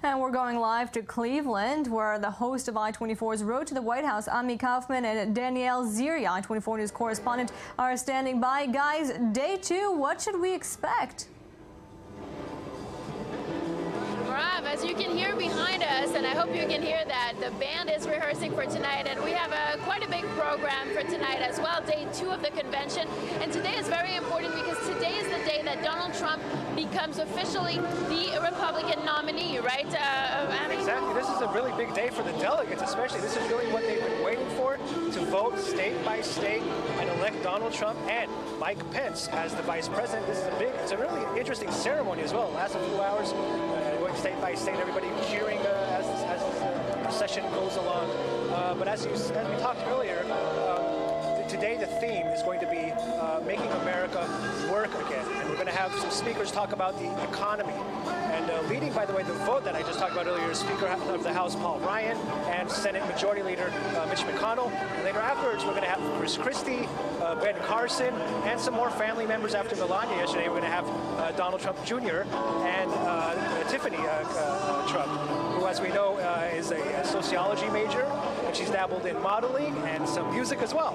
And we're going live to Cleveland, where the host of I-24's Road to the White House, Ami Kaufman and Danielle Ziri, I-24 News correspondent, are standing by. Guys, day two, what should we expect? As you can hear behind us, and I hope you can hear that, the band is rehearsing for tonight, and we have quite a big program for tonight as well, day two of the convention. And today is very important because today is the day that Donald Trump becomes officially the Republican nominee, right? Exactly. This is a really big day for the delegates, especially. This is really what they've been waiting for, to vote state by state and elect Donald Trump and Mike Pence as the vice president. This is it's a really interesting ceremony as well. It lasts a few hours, going state by state, everybody cheering as the procession goes along. But as we talked earlier, today the theme is going to be making America work again. And we're going to have some speakers talk about the economy. And leading, by the way, the vote that I just talked about earlier is Speaker of the House Paul Ryan and Senate Majority Leader Mitch McConnell. And later afterwards, we're going to have Chris Christie, Ben Carson, and some more family members after Melania yesterday. We're going to have Donald Trump Jr. and Tiffany Trump, who, as we know, is a sociology major, and she's dabbled in modeling and some music as well.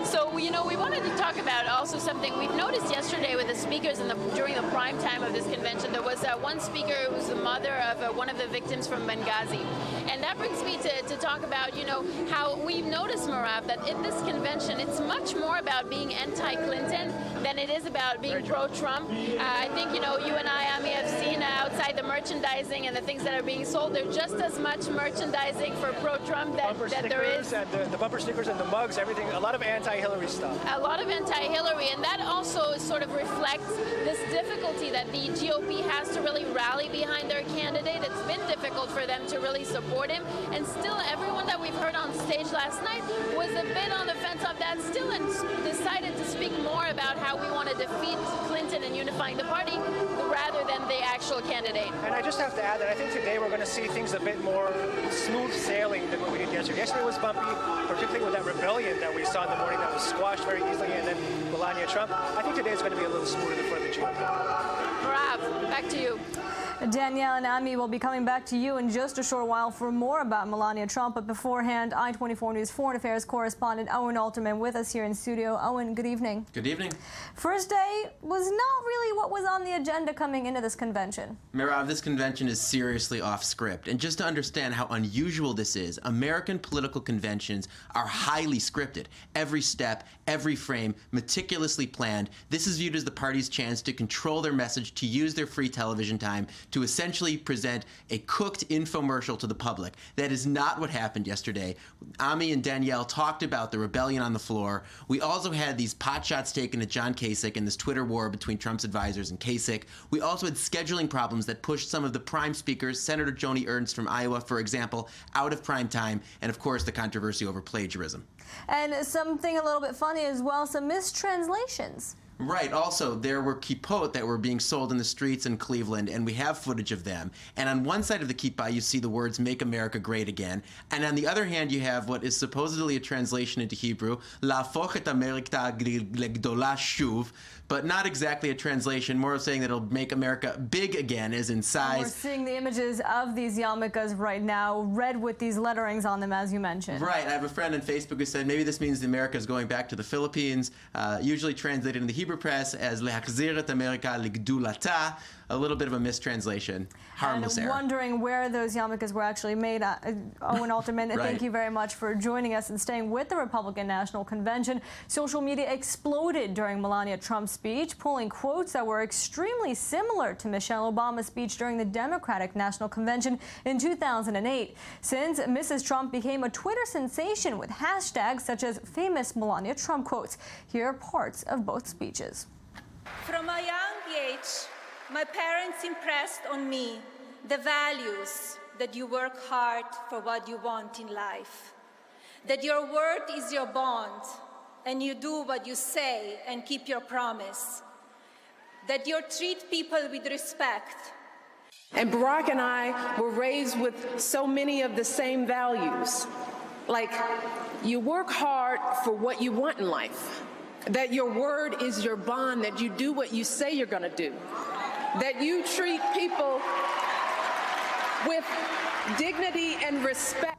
So, you know, we wanted to talk about also something we've noticed yesterday with the speakers during the prime time of this convention. There was one speaker who was the mother of one of the victims from Benghazi. And that brings me to talk about, you know, how we've noticed, Merav, that in this convention, it's much more about being anti-Clinton than it is about being pro-Trump. I think, you know, you and I, Ami, have seen outside the merchandising and the things that are being sold, there's just as much merchandising for pro-Trump that there is. And the bumper stickers and the mugs, everything, a lot of anti-Hillary stuff. A lot of anti-Hillary, and that also sort of reflects this difficulty that the GOP has to really rally behind their candidate. It's been difficult for them to really support him, and still everyone that we've heard on stage last night was a bit on the fence of that still, and decided to speak more about how we want to defeat Clinton and unifying the party rather than the actual candidate. And I just have to add that I think today we're going to see things a bit more smooth sailing than what we did yesterday. Yesterday was bumpy, particularly with that rebellion that we saw in the morning that was squashed very easily, and then Melania Trump. I think today is going to be a little smoother for the GOP. Merav, back to you. Danielle and Ami will be coming back to you in just a short while for more about Melania Trump. But beforehand, I-24 News Foreign Affairs correspondent Owen Alterman with us here in studio. Owen, good evening. Good evening. First day was not really what was on the agenda coming into this convention. Merav, this convention is seriously off script. And just to understand how unusual this is, American political conventions are highly scripted. Every step, every frame, meticulously planned. This is viewed as the party's chance to control their message, to use their free television time, to essentially present a cooked infomercial to the public. That is not what happened yesterday. Ami and Danielle talked about the rebellion on the floor. We also had these pot shots taken at John Kasich and this Twitter war between Trump's advisors and Kasich. We also had scheduling problems that pushed some of the prime speakers, Senator Joni Ernst from Iowa, for example, out of prime time, and of course the controversy over plagiarism. And something a little bit funny as well, some mistranslations. Right. Also, there were kippot that were being sold in the streets in Cleveland, and we have footage of them. And on one side of the kippah, you see the words, "Make America Great Again." And on the other hand, you have what is supposedly a translation into Hebrew, "Lafoch et Amerika legdola shuv," but not exactly a translation, more of saying that it'll make America big again, as in size. And we're seeing the images of these yarmulkes right now, red with these letterings on them, as you mentioned. Right. I have a friend on Facebook who said maybe this means the America is going back to the Philippines, usually translated in the Hebrew press as "Lehachzir et Amerika legdulata," a little bit of a mistranslation. Harmless error. Wondering where those yarmulkes were actually made. Owen Alterman, Right. Thank you very much for joining us and staying with the Republican National Convention. Social media exploded during Melania Trump's speech, pulling quotes that were extremely similar to Michelle Obama's speech during the Democratic National Convention in 2008. Since Mrs. Trump became a Twitter sensation with hashtags such as famous Melania Trump quotes. Here are parts of both speeches. From a young age, my parents impressed on me the values that you work hard for what you want in life, that your word is your bond, and you do what you say and keep your promise, that you treat people with respect. And Barack and I were raised with so many of the same values, like you work hard for what you want in life, that your word is your bond, that you do what you say you're going to do, that you treat people with dignity and respect.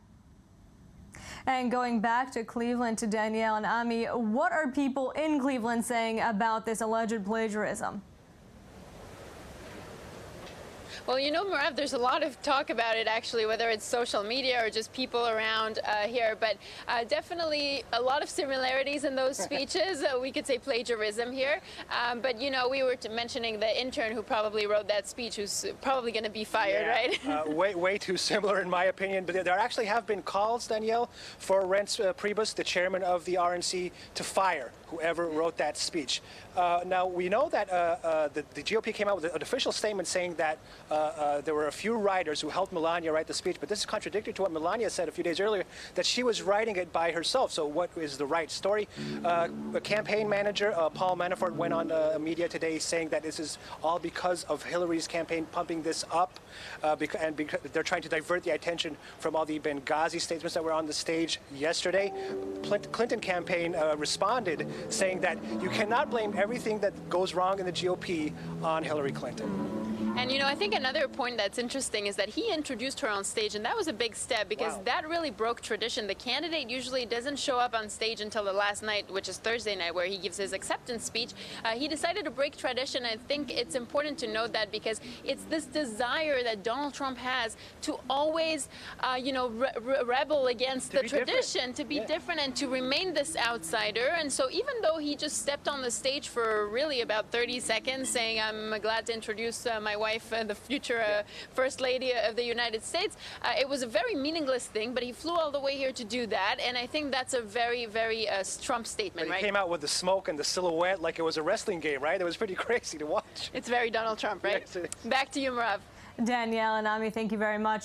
And going back to Cleveland to Danielle and Ami, what are people in Cleveland saying about this alleged plagiarism? Well, you know, Merav, there's a lot of talk about it, actually, whether it's social media or just people around here. But definitely a lot of similarities in those speeches. We could say plagiarism here. But, you know, we were mentioning the intern who probably wrote that speech, who's probably going to be fired, right? Way too similar, in my opinion. But there actually have been calls, Danielle, for Reince Priebus, the chairman of the RNC, to fire whoever wrote that speech. Now, we know that the GOP came out with an official statement saying that there were a few writers who helped Melania write the speech, but this is contradictory to what Melania said a few days earlier, that she was writing it by herself. So what is the right story? A campaign manager, Paul Manafort, went on media today saying that this is all because of Hillary's campaign pumping this up, because they're trying to divert the attention from all the Benghazi statements that were on the stage yesterday. Clinton campaign responded saying that you cannot blame everything that goes wrong in the GOP on Hillary Clinton. And, you know, I think another point that's interesting is that he introduced her on stage, and that was a big step because that really broke tradition. The candidate usually doesn't show up on stage until the last night, which is Thursday night, where he gives his acceptance speech. He decided to break tradition. I think it's important to note that because it's this desire that Donald Trump has to always, you know, rebel against the tradition, to be different and to remain this outsider. And so even though he just stepped on the stage for really about 30 seconds saying, I'm glad to introduce my wife, the future First Lady of the United States. It was a very meaningless thing, but he flew all the way here to do that, and I think that's a very, very Trump statement, But he right? came out with the smoke and the silhouette like it was a wrestling game, right? It was pretty crazy to watch. It's very Donald Trump, right? Yes, it is. Back to you, Merav. Danielle and Ami, thank you very much.